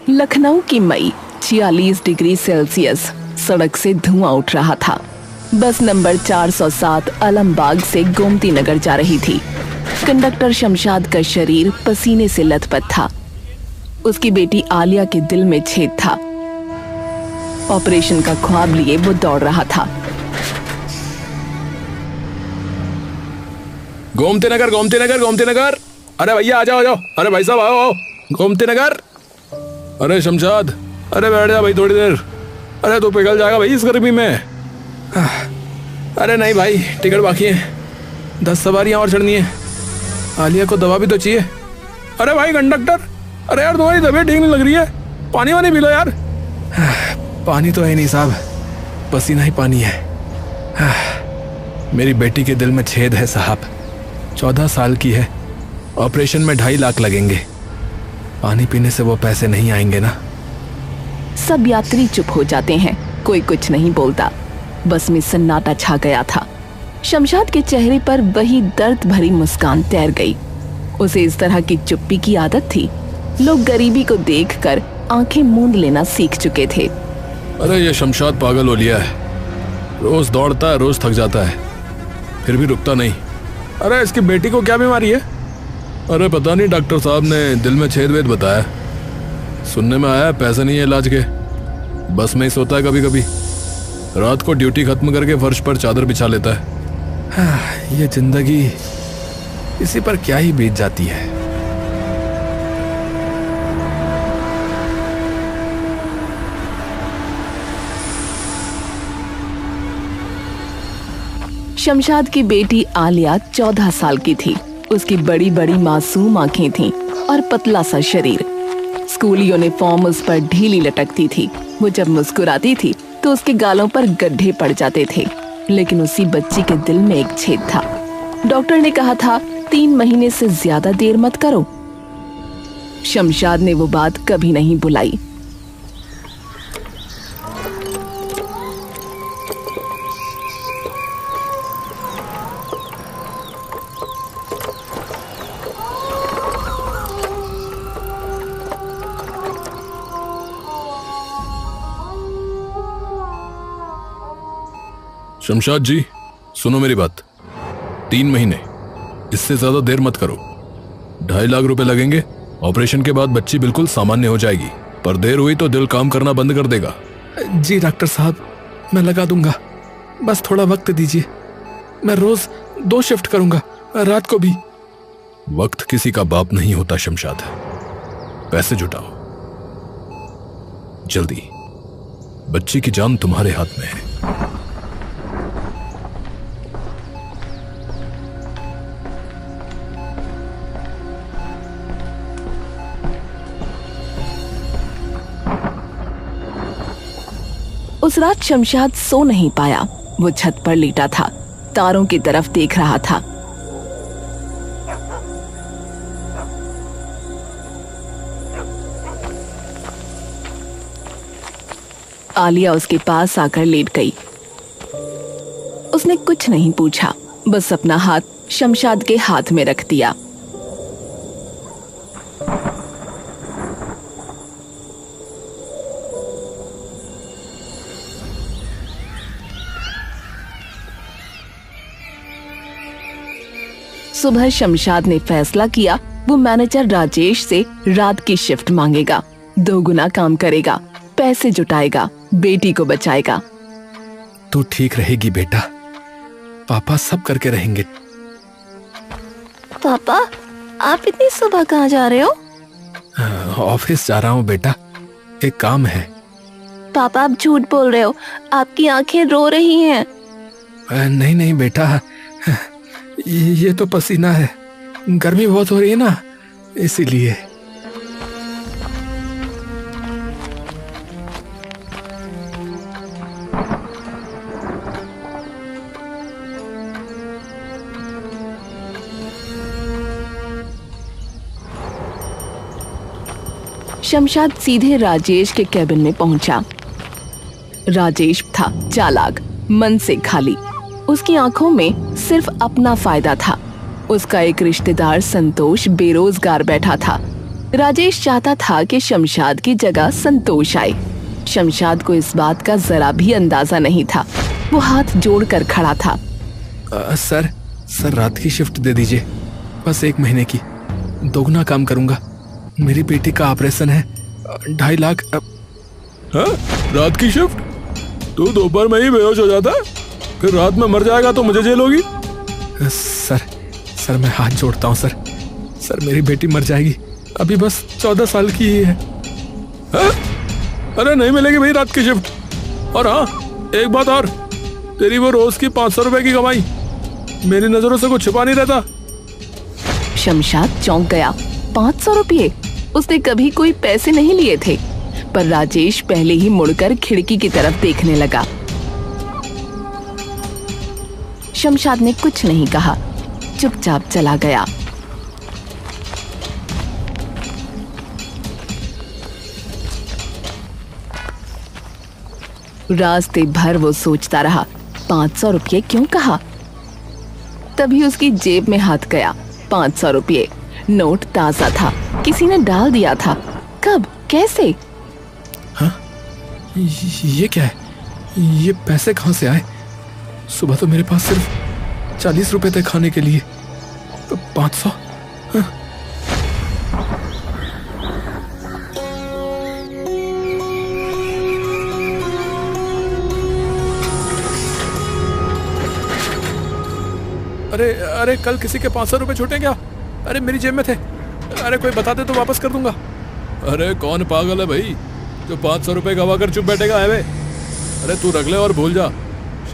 लखनऊ की मई 46 degree Celsius. सड़क से धुआं उठ रहा था। बस नंबर 407 आलमबाग से गोमती नगर जा रही थी। कंडक्टर शमशाद का शरीर पसीने से लथपथ था। उसकी बेटी आलिया के दिल में छेद था। ऑपरेशन का ख्वाब लिए वो दौड़ रहा था। गोमती नगर, गोमती नगर, गोमती नगर। अरे भैया आ जाओ, आ जाओ। अरे भाई साहब आओ, गोमती नगर। अरे शमशाद, अरे बैठ जा भाई थोड़ी देर। अरे तू पिघल जाएगा भाई इस गर्मी में। अरे नहीं भाई, टिकट बाकी है, 10 सवारियां और चढ़नी है। आलिया को दवा भी तो चाहिए। अरे भाई कंडक्टर, अरे यार तुम्हारी तबीयत ठीक नहीं लग रही है, पानी वानी पी लो यार। पानी तो है नहीं साहब, पसीना ही पानी है। मेरी बेटी के दिल में छेद है साहब, 14 साल की है। ऑपरेशन में 2.5 लाख लगेंगे। पानी पीने से वो पैसे नहीं आएंगे ना। सब यात्री चुप हो जाते हैं, कोई कुछ नहीं बोलता। बस में सन्नाटा छा गया था। शमशाद के चेहरे पर वही दर्द भरी मुस्कान तैर गई। उसे इस तरह की चुप्पी की आदत थी। लोग गरीबी को देखकर आंखें मूंद लेना सीख चुके थे। अरे ये शमशाद पागल हो लिया है, रोज दौड़ता है, रोज थक जाता है, फिर भी रुकता नहीं। अरे इसकी बेटी को क्या बीमारी है? अरे पता नहीं, डॉक्टर साहब ने दिल में छेद वेद बताया। सुनने में आया पैसे नहीं है इलाज के, बस में ही सोता है कभी कभी। रात को ड्यूटी खत्म करके फर्श पर चादर बिछा लेता है। ये जिंदगी इसी पर क्या ही बीत जाती है। शमशाद की बेटी आलिया 14 साल की थी। उसकी बड़ी बड़ी मासूम आंखें थीं और पतला सा शरीर। स्कूल यूनिफॉर्म उस पर ढीली लटकती थी। वो जब मुस्कुराती थी तो उसके गालों पर गड्ढे पड़ जाते थे। लेकिन उसी बच्ची के दिल में एक छेद था। डॉक्टर ने कहा था 3 महीने से ज्यादा देर मत करो। शमशाद ने वो बात कभी नहीं भुलाई। शमशाद जी सुनो मेरी बात, 3 महीने, इससे ज्यादा देर मत करो। 2.5 लाख रुपए लगेंगे। ऑपरेशन के बाद बच्ची बिल्कुल सामान्य हो जाएगी, पर देर हुई तो दिल काम करना बंद कर देगा। जी डॉक्टर साहब, मैं लगा दूंगा, बस थोड़ा वक्त दीजिए। मैं रोज 2 शिफ्ट करूंगा, रात को भी। वक्त किसी का बाप नहीं होता शमशाद। पैसे जुटाओ जल्दी, बच्ची की जान तुम्हारे हाथ में है। उस रात शमशाद सो नहीं पाया। वो छत पर लेटा था, तारों की तरफ देख रहा था। आलिया उसके पास आकर लेट गई। उसने कुछ नहीं पूछा, बस अपना हाथ शमशाद के हाथ में रख दिया। सुबह शमशाद ने फैसला किया वो मैनेजर राजेश से रात की शिफ्ट मांगेगा। 2 गुना काम करेगा, पैसे जुटाएगा, बेटी को बचाएगा। तू ठीक रहेगी बेटा, पापा सब करके रहेंगे। पापा आप इतनी सुबह कहाँ जा रहे हो? ऑफिस जा रहा हूँ बेटा, एक काम है। पापा आप झूठ बोल रहे हो, आपकी आंखें रो रही हैं। नहीं नहीं बेटा, ये तो पसीना है, गर्मी बहुत हो रही है ना, इसीलिए। शमशाद सीधे राजेश के कैबिन में पहुंचा। राजेश था चालाक, मन से खाली। उसकी आंखों में सिर्फ अपना फायदा था। उसका एक रिश्तेदार संतोष बेरोजगार बैठा था। राजेश चाहता था कि शमशाद की जगह संतोष आए। शमशाद को इस बात का जरा भी अंदाजा नहीं था। वो हाथ जोड़कर खड़ा था। सर रात की शिफ्ट दे दीजिए, बस 1 महीने की। दोगुना काम करूंगा। मेरी बेटी का ऑपरेशन है, 2.5 लाख। हाँ? रात की शिफ्ट? तू दोपहर में ही बेहोश हो जाता है, फिर रात में मर जाएगा तो मुझे जेल होगी। सर मैं हाथ जोड़ता हूँ सर मेरी बेटी मर जाएगी, अभी बस 14 साल की ही है। हाँ? अरे नहीं मिलेगी भाई रात की शिफ्ट। और हाँ, एक बात और, तेरी वो रोज की 500 रुपए की कमाई मेरी नजरों से कुछ छिपा नहीं रहता। शमशाद चौंक गया। 500 रुपये? उसने कभी कोई पैसे नहीं लिए थे। पर राजेश पहले ही मुड़कर खिड़की की तरफ देखने लगा। शमशाद ने कुछ नहीं कहा, चुपचाप चला गया। रास्ते भर वो सोचता रहा, 500 रुपये क्यों कहा। तभी उसकी जेब में हाथ गया। 500 रुपये, नोट ताजा था, किसी ने डाल दिया था। कब, कैसे? हाँ? ये क्या है? ये पैसे कहाँ से आए? सुबह तो मेरे पास सिर्फ 40 रुपए थे खाने के लिए, तो 500? हाँ? अरे कल किसी के 500 रुपए छूटे क्या? अरे मेरी जेब में थे। अरे कोई बता दे तो वापस कर दूंगा। अरे कौन पागल है भाई जो 500 रुपए गवा कर चुप बैठेगा है वे? अरे तू रख ले और भूल जा,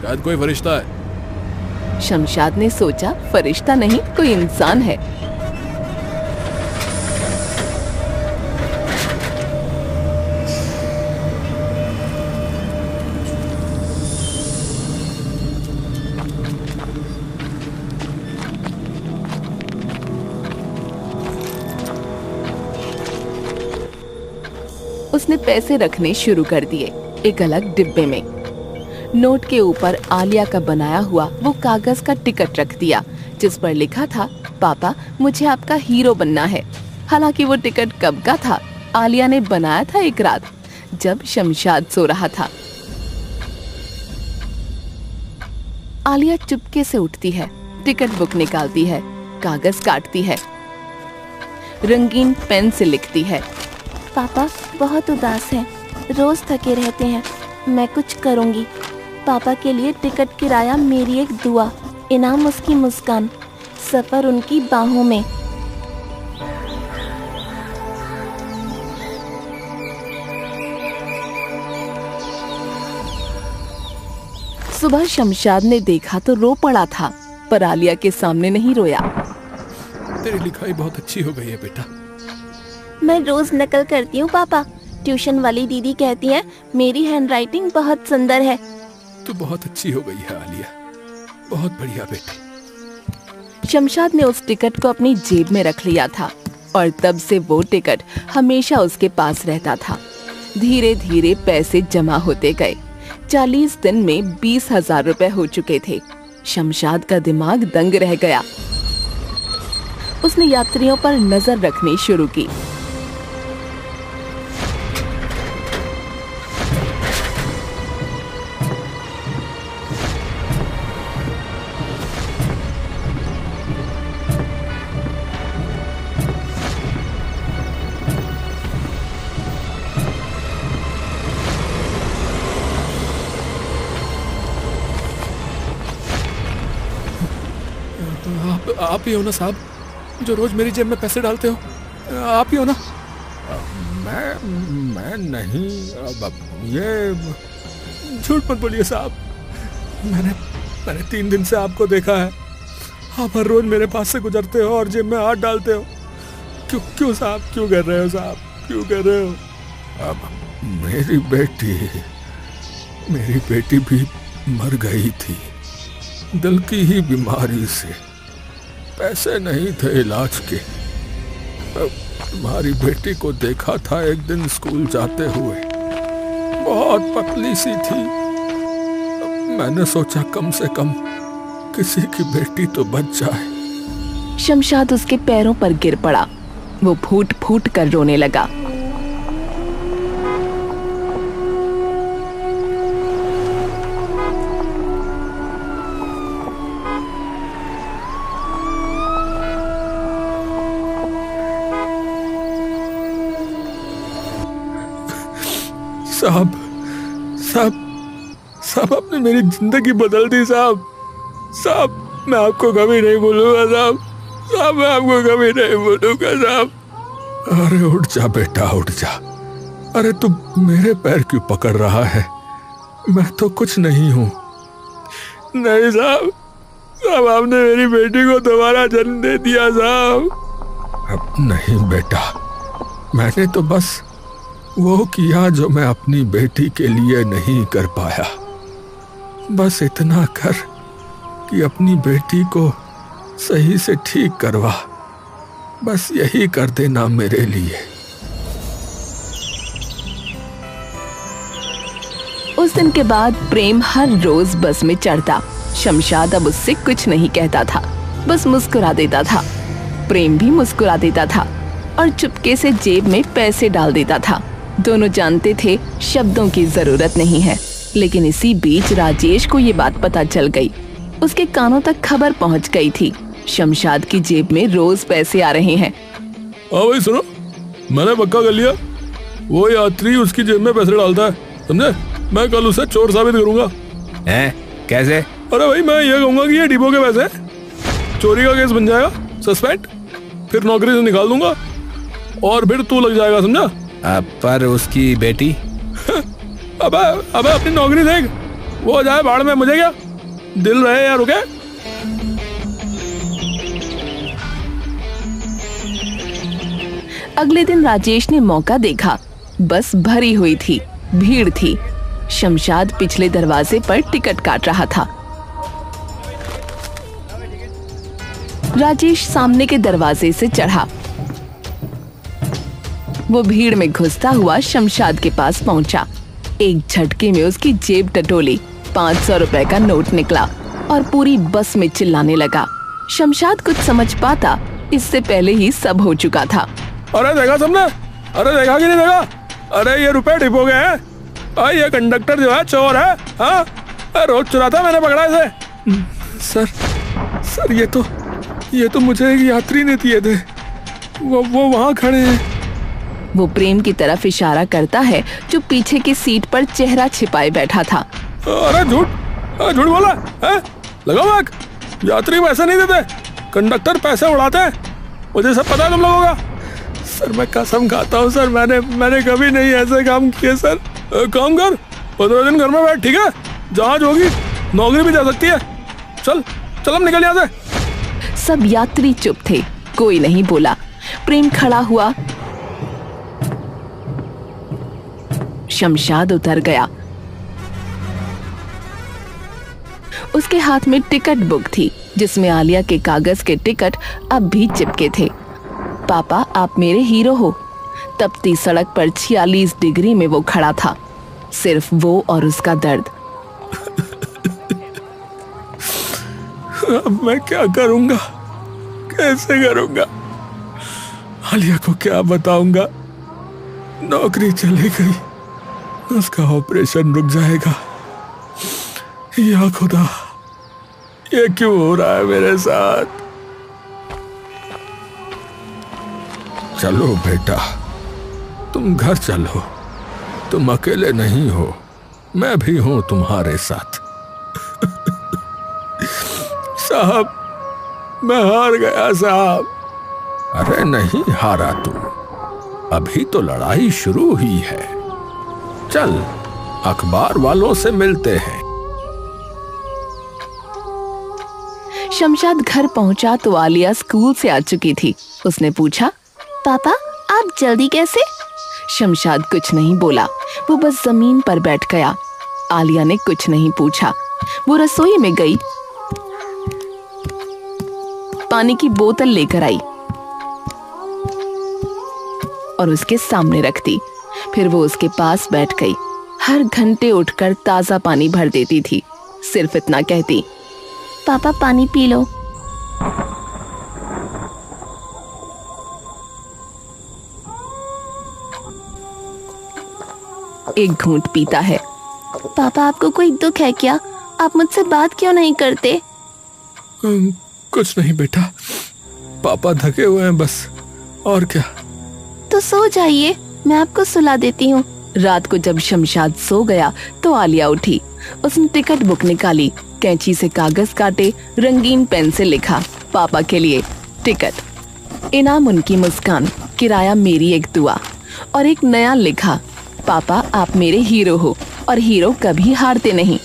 शायद कोई फरिश्ता है। शमशाद ने सोचा, फरिश्ता नहीं, कोई इंसान है। उसने पैसे रखने शुरू कर दिए, एक अलग डिब्बे में। नोट के ऊपर आलिया का बनाया हुआ वो कागज का टिकट रख दिया, जिस पर लिखा था, पापा मुझे आपका हीरो बनना है। हालांकि वो टिकट कब का था, आलिया ने बनाया था एक रात जब शमशाद सो रहा था। आलिया चुपके से उठती है, टिकट बुक निकालती है, कागज काटती है, रंगीन पेन से लिखती है। पापा बहुत उदास हैं, रोज थके रहते हैं। मैं कुछ करूंगी। पापा के लिए टिकट किराया मेरी एक दुआ, इनाम उसकी मुस्कान, सफर उनकी बाहों में। सुबह शमशाद ने देखा तो रो पड़ा था, पर आलिया के सामने नहीं रोया। तेरी लिखाई बहुत अच्छी हो गई है बेटा। मैं रोज नकल करती हूँ पापा। ट्यूशन वाली दीदी कहती है मेरी हैंडराइटिंग बहुत सुंदर है। तू बहुत अच्छी हो गई है आलिया, बहुत बढ़िया बेटी। शमशाद ने उस टिकट को अपनी जेब में रख लिया था और तब से वो टिकट हमेशा उसके पास रहता था। धीरे धीरे पैसे जमा होते गए। 40 दिन में 20,000 रुपए हो चुके थे। शमशाद का दिमाग दंग रह गया। उसने यात्रियों पर नजर रखनी शुरू की। आप ही हो ना साहब, जो रोज मेरी जेब में पैसे डालते हो? आप ही हो ना? मैं नहीं। ये झूठ मत बोलिए साहब। मैंने 3 दिन से आपको देखा है। आप हर रोज मेरे पास से गुजरते हो और जेब में हाथ डालते हो। क्यों साहब, क्यों कर रहे हो साहब, क्यों कर रहे हो? अब मेरी बेटी भी मर गई थी, दिल की ही बीमारी से। पैसे नहीं थे इलाज के। तुम्हारी बेटी को देखा था एक दिन स्कूल जाते हुए, बहुत पतली सी थी। मैंने सोचा कम से कम किसी की बेटी तो बच जाए। शमशाद उसके पैरों पर गिर पड़ा। वो फूट फूट कर रोने लगा। साहब साहब साहब, आपने मेरी जिंदगी बदल दी साहब। साहब मैं आपको कभी नहीं भूलूंगा साहब। साहब मैं आपको कभी नहीं भूलूंगा साहब। अरे उठ जा बेटा, उठ जा। अरे तू मेरे पैर क्यों पकड़ रहा है? मैं तो कुछ नहीं हूं। नहीं साहब, साहब आपने मेरी बेटी को दोबारा जन्म दे दिया साहब। अब नहीं बेटा, मैंने तो बस वो किया जो मैं अपनी बेटी के लिए नहीं कर पाया। बस इतना कर कि अपनी बेटी को सही से ठीक करवा। बस यही कर देना मेरे लिए। उस दिन के बाद प्रेम हर रोज बस में चढ़ता। शमशाद अब उससे कुछ नहीं कहता था, बस मुस्कुरा देता था। प्रेम भी मुस्कुरा देता था और चुपके से जेब में पैसे डाल देता था। दोनों जानते थे शब्दों की जरूरत नहीं है, लेकिन इसी बीच राजेश को ये बात पता चल गई। उसके कानों तक खबर पहुंच गई थी, शमशाद की जेब में रोज पैसे आ रहे हैं। हाँ भाई सुनो, मैंने पक्का कर लिया, वो यात्री उसकी जेब में पैसे डालता है, समझे? मैं कल उसे चोर साबित करूंगा। हैं? कैसे? अरे भाई मैं ये कहूंगा कि ये डिपो के पैसे, चोरी का केस बन जाएगा, सस्पेंड, फिर नौकरी से निकाल दूंगा और फिर तू लग जाएगा, समझा? पर उसकी बेटी? अबे अबे अपनी नौकरी देख, वो जाए बाढ़ में, मुझे क्या? दिल रहे या रुके? अगले दिन राजेश ने मौका देखा। बस भरी हुई थी, भीड़ थी। शमशाद पिछले दरवाजे पर टिकट काट रहा था। राजेश सामने के दरवाजे से चढ़ा। वो भीड़ में घुसता हुआ शमशाद के पास पहुंचा। एक झटके में उसकी जेब टटोली, 500 रुपए का नोट निकला और पूरी बस में चिल्लाने लगा। शमशाद कुछ समझ पाता, इससे पहले ही सब हो चुका था। अरे देखा तुमने? अरे देखा कि नहीं देखा? अरे ये रुपए डिपो के हैं। अरे ये कंडक्टर जो है चोर है। हाँ, रोज चुराता, मैंने पकड़ा इसे। सर ये तो मुझे एक यात्री ने दिए थे। वो वहाँ खड़े हैं। वो प्रेम की तरफ इशारा करता है जो पीछे की सीट पर चेहरा छिपाए बैठा था। अरे झूठ बोला है? लगाओ आग। यात्री पैसे नहीं देते, कंडक्टर पैसे उड़ाते हैं, मुझे सब पता है तुम लोगों का। सर मैं कसम खाता हूँ सर, मैंने कभी नहीं ऐसे काम किए सर। काम कर, 15 दिन घर में बैठ, ठीक है? जांच होगी, नौकरी भी जा सकती है। चल हम निकल यहाँ से। सब यात्री चुप थे, कोई नहीं बोला। प्रेम खड़ा हुआ। शमशाद उतर गया। उसके हाथ में टिकट बुक थी, जिसमें आलिया के कागज के टिकट अब भी चिपके थे। पापा आप मेरे हीरो हो। तपती सड़क पर 46 डिग्री में वो खड़ा था, सिर्फ वो और उसका दर्द। अब मैं क्या करूंगा, कैसे करूंगा? आलिया को क्या बताऊंगा? नौकरी चली गई, उसका ऑपरेशन रुक जाएगा। या खुदा, ये क्यों हो रहा है मेरे साथ? चलो बेटा, तुम घर चलो, तुम अकेले नहीं हो, मैं भी हूं तुम्हारे साथ। साहब मैं हार गया साहब। अरे नहीं हारा तू, अभी तो लड़ाई शुरू ही है। चल अखबार वालों से मिलते हैं। शमशाद घर पहुंचा तो आलिया स्कूल से आ चुकी थी। उसने पूछा, पापा आप जल्दी कैसे? शमशाद कुछ नहीं बोला, वो बस जमीन पर बैठ गया। आलिया ने कुछ नहीं पूछा। वो रसोई में गई, पानी की बोतल लेकर आई और उसके सामने रख दी। फिर वो उसके पास बैठ गई। हर घंटे उठकर ताजा पानी भर देती थी, सिर्फ इतना कहती, पापा पानी पी लो। एक घूंट पीता है। पापा, आपको कोई दुख है क्या? आप मुझसे बात क्यों नहीं करते? कुछ नहीं बेटा, पापा थके हुए हैं बस, और क्या। तो सो जाइए, मैं आपको सुला देती हूँ। रात को जब शमशाद सो गया तो आलिया उठी। उसने टिकट बुक निकाली, कैंची से कागज काटे, रंगीन पेन से लिखा पापा के लिए टिकट, इनाम उनकी मुस्कान, किराया मेरी एक दुआ, और एक नया लिखा पापा आप मेरे हीरो हो और हीरो कभी हारते नहीं।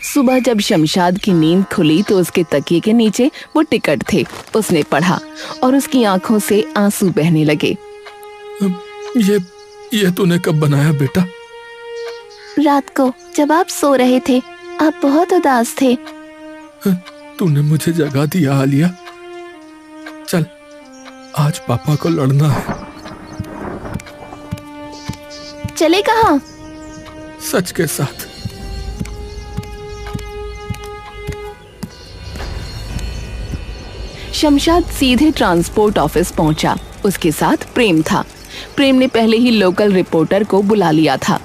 सुबह जब शमशाद की नींद खुली तो उसके तकिए के नीचे वो टिकट थे। उसने पढ़ा और उसकी आंखों से आंसू बहने लगे। ये तूने कब बनाया बेटा? रात को जब आप सो रहे थे, आप बहुत उदास थे। तूने मुझे जगा दिया आलिया। चल, आज पापा को लड़ना है। चले कहाँ? सच के साथ। शमशाद सीधे ट्रांसपोर्ट ऑफिस पहुंचा। उसके साथ प्रेम था। प्रेम ने पहले ही लोकल रिपोर्टर को बुला लिया था।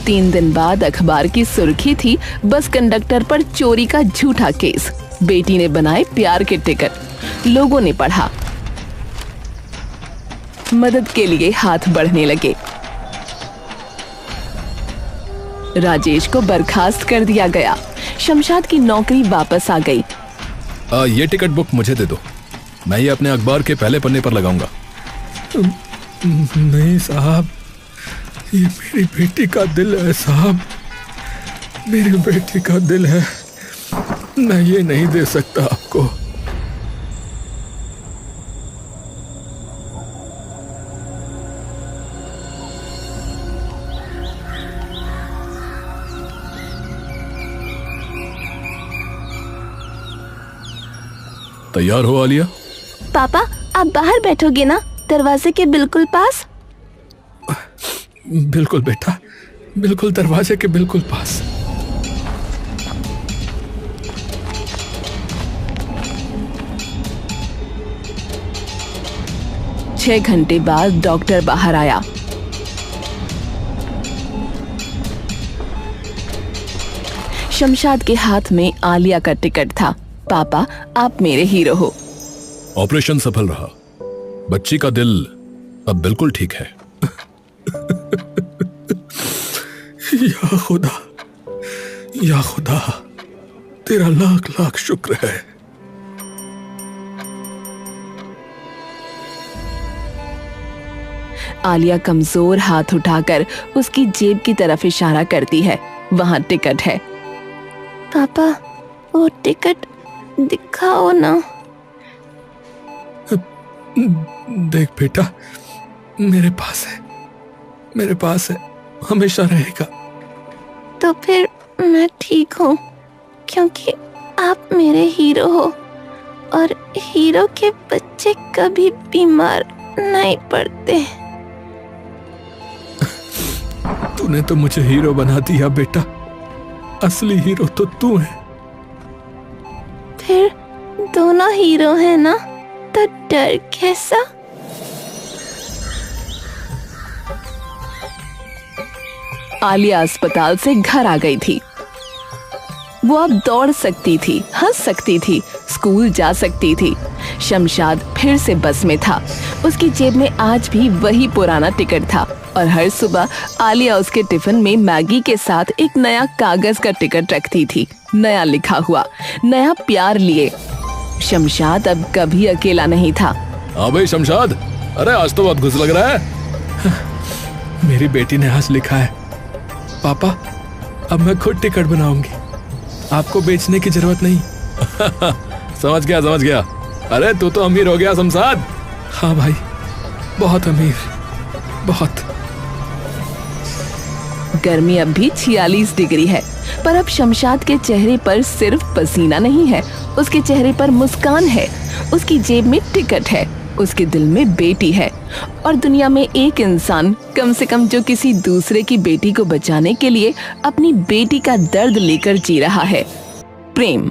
तीन दिन बाद अखबार की सुर्खी थी बस कंडक्टर पर चोरी का झूठा केस। बेटी ने बनाए प्यार के टिकट। लोगों ने पढ़ा। मदद के लिए हाथ बढ़ने लगे। राजेश को बर्खास्त कर दिया गया। शमशाद की नौकरी वापस आ गई। ये टिकट बुक मुझे दे दो, मैं ये अपने अखबार के पहले पन्ने पर लगाऊंगा। नहीं साहब, ये मेरी बेटी का दिल है साहब, मेरी बेटी का दिल है, मैं ये नहीं दे सकता आपको। तैयार हो आलिया? पापा, आप बाहर बैठोगे ना, दरवाजे के बिल्कुल पास? बिल्कुल बेटा, बिल्कुल दरवाजे के बिल्कुल पास। छह घंटे बाद डॉक्टर बाहर आया। शमशाद के हाथ में आलिया का टिकट था। पापा आप मेरे हीरो हो। ऑपरेशन सफल रहा, बच्ची का दिल अब बिल्कुल ठीक है। या खुदा, या खुदा, तेरा लाख लाख शुक्र है। आलिया कमजोर हाथ उठाकर उसकी जेब की तरफ इशारा करती है। वहां टिकट है। पापा, वो टिकट दिखाओ ना। देख बेटा, मेरे पास है, मेरे पास है, हमेशा रहेगा। तो फिर मैं ठीक हूँ, क्योंकि आप मेरे हीरो हो और हीरो के बच्चे कभी बीमार नहीं पड़ते। तूने तो मुझे हीरो बना दिया बेटा, असली हीरो तो तू है। फिर दोनों हीरो हैं ना, तो डर कैसा? आलिया अस्पताल से घर आ गई थी। वो अब दौड़ सकती थी, हंस सकती थी, स्कूल जा सकती थी। शमशाद फिर से बस में था। उसकी जेब में आज भी वही पुराना टिकट था और हर सुबह आलिया उसके टिफिन में मैगी के साथ एक नया कागज का टिकट रखती थी, नया लिखा हुआ, नया प्यार लिए। शमशाद अब कभी अकेला नहीं था। हाँ भाई शमशाद, अरे आज तो बहुत खुश लग रहा है। मेरी बेटी ने आज लिखा है, पापा अब मैं खुद टिकट बनाऊंगी, आपको बेचने की जरूरत नहीं। समझ गया समझ गया। अरे तू तो अमीर हो गया शमशाद। हाँ भाई, बहुत अमीर, बहुत। गर्मी अब भी 46 डिग्री है, पर अब शमशाद के चेहरे पर सिर्फ पसीना नहीं है, उसके चेहरे पर मुस्कान है। उसकी जेब में टिकट है, उसके दिल में बेटी है और दुनिया में एक इंसान कम से कम जो किसी दूसरे की बेटी को बचाने के लिए अपनी बेटी का दर्द लेकर जी रहा है। प्रेम।